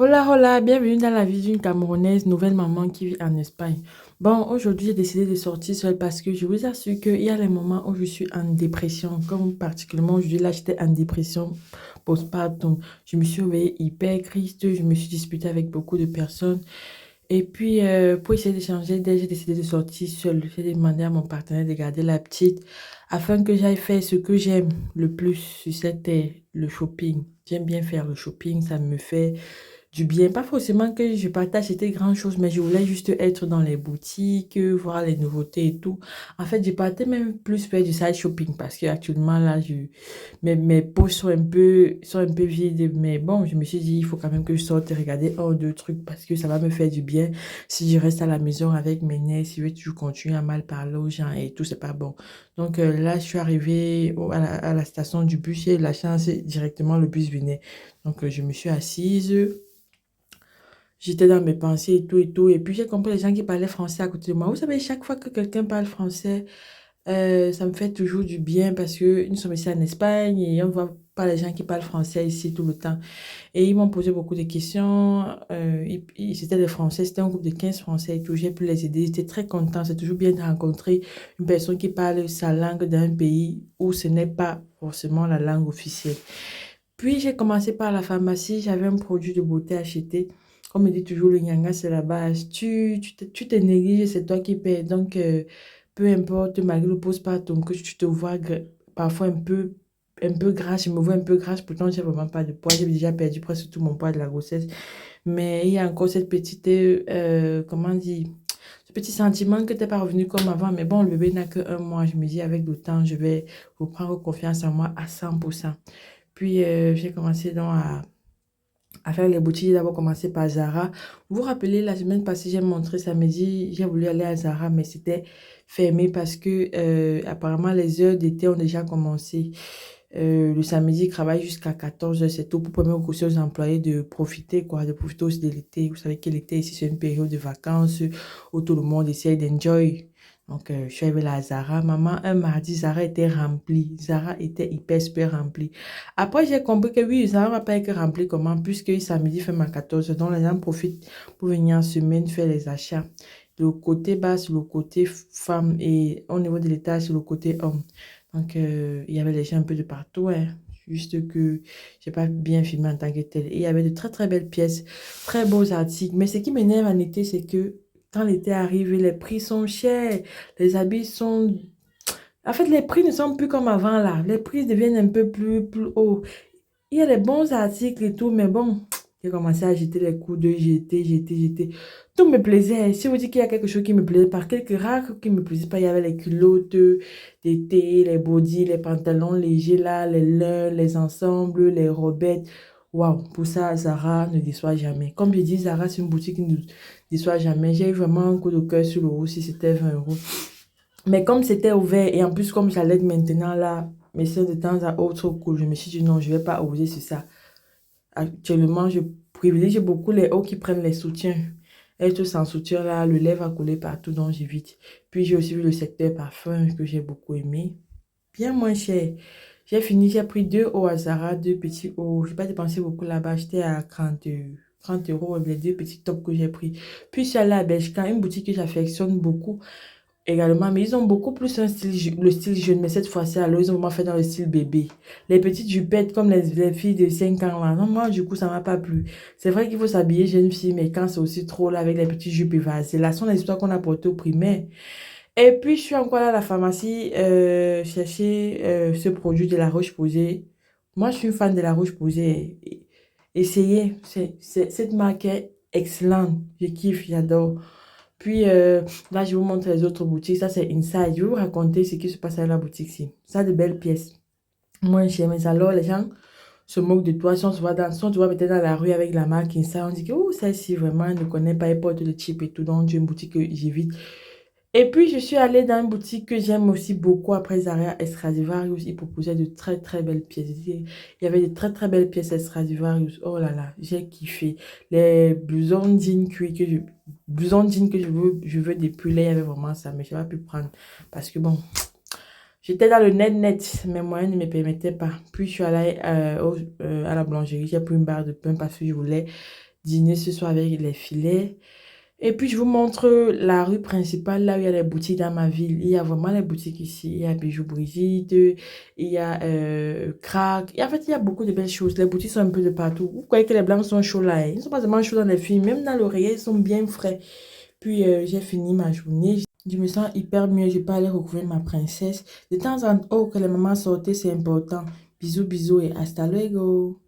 Hola, hola, bienvenue dans la vie d'une Camerounaise, nouvelle maman qui vit en Espagne. Bon, aujourd'hui, j'ai décidé de sortir seule parce que je vous assure qu'il y a les moments où je suis en dépression, comme particulièrement aujourd'hui, là, j'étais en dépression postpartum. Je me suis réveillée hyper triste, je me suis disputée avec beaucoup de personnes. Et puis, pour essayer de changer d'idée, j'ai décidé de sortir seule. J'ai demandé à mon partenaire de garder la petite afin que j'aille faire ce que j'aime le plus sur cette terre, le shopping. J'aime bien faire le shopping, ça me fait du bien. Pas forcément que je partage c'était grand chose, mais je voulais juste être dans les boutiques, voir les nouveautés et tout. En fait, je partais même plus faire du side shopping parce que actuellement là, mes poches sont un peu vides. Mais bon, je me suis dit, il faut quand même que je sorte et regarder un ou deux trucs parce que ça va me faire du bien. Si je reste à la maison avec mes nerfs, si je vais toujours continuer à mal parler aux gens et tout, c'est pas bon. Donc là, je suis arrivée à la station du bus et la chance, directement le bus venait. Donc je me suis assise. J'étais dans mes pensées et tout et tout. Et puis j'ai compris les gens qui parlaient français à côté de moi. Vous savez, chaque fois que quelqu'un parle français, ça me fait toujours du bien parce que nous sommes ici en Espagne et on voit pas les gens qui parlent français ici tout le temps. Et ils m'ont posé beaucoup de questions. C'était des Français, c'était un groupe de 15 Français et tout. J'ai pu les aider. J'étais très contente. C'est toujours bien de rencontrer une personne qui parle sa langue d'un pays où ce n'est pas forcément la langue officielle. Puis j'ai commencé par la pharmacie, j'avais un produit de beauté acheté. On me dit toujours le nyanga c'est la base. Tu te négliges, c'est toi qui paies. Donc peu importe, malgré le postpartum, que tu te vois parfois un peu grasse, je me vois un peu grasse, pourtant j'ai vraiment pas de poids. J'ai déjà perdu presque tout mon poids de la grossesse. Mais il y a encore cette petite, comment dire, ce petit sentiment que t'es pas revenu comme avant. Mais bon, le bébé n'a que un mois. Je me dis avec le temps, je vais reprendre confiance en moi à 100%. Puis j'ai commencé donc à faire les boutiques. J'ai d'abord commencé par Zara. Vous vous rappelez, la semaine passée, j'ai montré samedi, j'ai voulu aller à Zara, mais c'était fermé parce que apparemment les heures d'été ont déjà commencé. Le samedi, ils travaillent jusqu'à 14 heures. C'est tout pour permettre aussi aux employés de profiter, quoi, de profiter aussi de l'été. Vous savez que l'été ici, c'est une période de vacances où tout le monde essaie d'enjoy. Donc, je suis arrivée là à Zara. Maman, un mardi, Zara était rempli. Zara était hyper, super rempli. Après, j'ai compris que oui, Zara va pas être rempli comment, puisque samedi, fait ma 14 heures. Donc, les gens profitent pour venir en semaine faire les achats. Le côté bas, c'est le côté femme et au niveau de l'étage, c'est le côté homme. Donc, il y avait les gens un peu de partout, hein. Juste que j'ai pas bien filmé en tant que tel. Et il y avait de très, très belles pièces, très beaux articles. Mais ce qui m'énerve en été, c'est que quand l'été arrive, les prix sont chers. Les habits sont... En fait, les prix ne sont plus comme avant, là. Les prix deviennent un peu plus hauts. Il y a des bons articles et tout, mais bon, j'ai commencé à jeter les coups de jeter. Tout me plaisait. Si vous dites qu'il y a quelque chose qui me plaisait, par quelques rares qui me plaisaient pas, il y avait les culottes d'été, les bodys, les pantalons légers là, les lins, les ensembles, les robettes. Waouh, pour ça, Zara ne déçoit jamais. Comme je dis, Zara, c'est une boutique qui ne déçoit jamais. J'ai eu vraiment un coup de cœur sur l'euro si c'était 20 euros. Mais comme c'était ouvert et en plus comme j'allais maintenant là, mais c'est de temps à autre coup, je me suis dit non, je vais pas oser sur ça. Actuellement, je privilégie beaucoup les hauts qui prennent les soutiens. Être sans soutien là, le lait va couler partout donc j'évite. Puis j'ai aussi vu le secteur parfum que j'ai beaucoup aimé. Bien moins cher. J'ai fini, j'ai pris deux hauts à Zara, deux petits hauts. Je n'ai pas dépensé beaucoup là-bas. J'étais à 30 euros les deux petits tops que j'ai pris. Puis je suis allée à Bershka, une boutique que j'affectionne beaucoup également, mais ils ont beaucoup plus un style, le style jeune, mais cette fois-ci, alors ils ont vraiment fait dans le style bébé. Les petites jupettes comme les filles de 5 ans là, non, moi du coup ça m'a pas plu. C'est vrai qu'il faut s'habiller jeune fille, mais quand c'est aussi trop là avec les petites jupes évasées, là sont les histoires qu'on a portées au primaire. Et puis je suis encore là à la pharmacie chercher ce produit de la Roche-Posay. Moi je suis une fan de la Roche-Posay. Essayez, cette marque est excellente, je kiffe, j'adore. Puis là, je vous montre les autres boutiques. Ça, c'est Inside. Je vais vous raconter ce qui se passe à la boutique-ci. Ça, a de belles pièces. Moins cher, mais alors, les gens se moquent de toi. Si on te voit peut-être dans la rue avec la marque Inside, on dit que oh, celle-ci, vraiment, elle ne connaît pas, elle porte de cheap et tout. Donc, j'ai une boutique que j'évite. Et puis, je suis allée dans une boutique que j'aime aussi beaucoup après Zara Stradivarius. Ils proposaient de très, très belles pièces. Il y avait de très, très belles pièces Stradivarius. Oh là là, j'ai kiffé. Les blousons jeans cuir blousons jeans que je veux depuis là, il y avait vraiment ça, mais je n'ai pas pu prendre. Parce que bon, j'étais dans le net, mes moyens ne me permettaient pas. Puis, je suis allée à la boulangerie. J'ai pris une barre de pain parce que je voulais dîner ce soir avec les filets. Et puis, je vous montre la rue principale, là où il y a les boutiques dans ma ville. Il y a vraiment les boutiques ici. Il y a Bijou Brigitte, il y a Crack. Et en fait, il y a beaucoup de belles choses. Les boutiques sont un peu de partout. Vous croyez que les blancs sont chauds là, hein? Ils ne sont pas seulement chauds dans les films, même dans l'oreiller, ils sont bien frais. Puis, j'ai fini ma journée. Je me sens hyper mieux. Je peux aller recouvrir ma princesse. De temps en temps, oh, que les mamans sortent, c'est important. Bisous, bisous et hasta luego.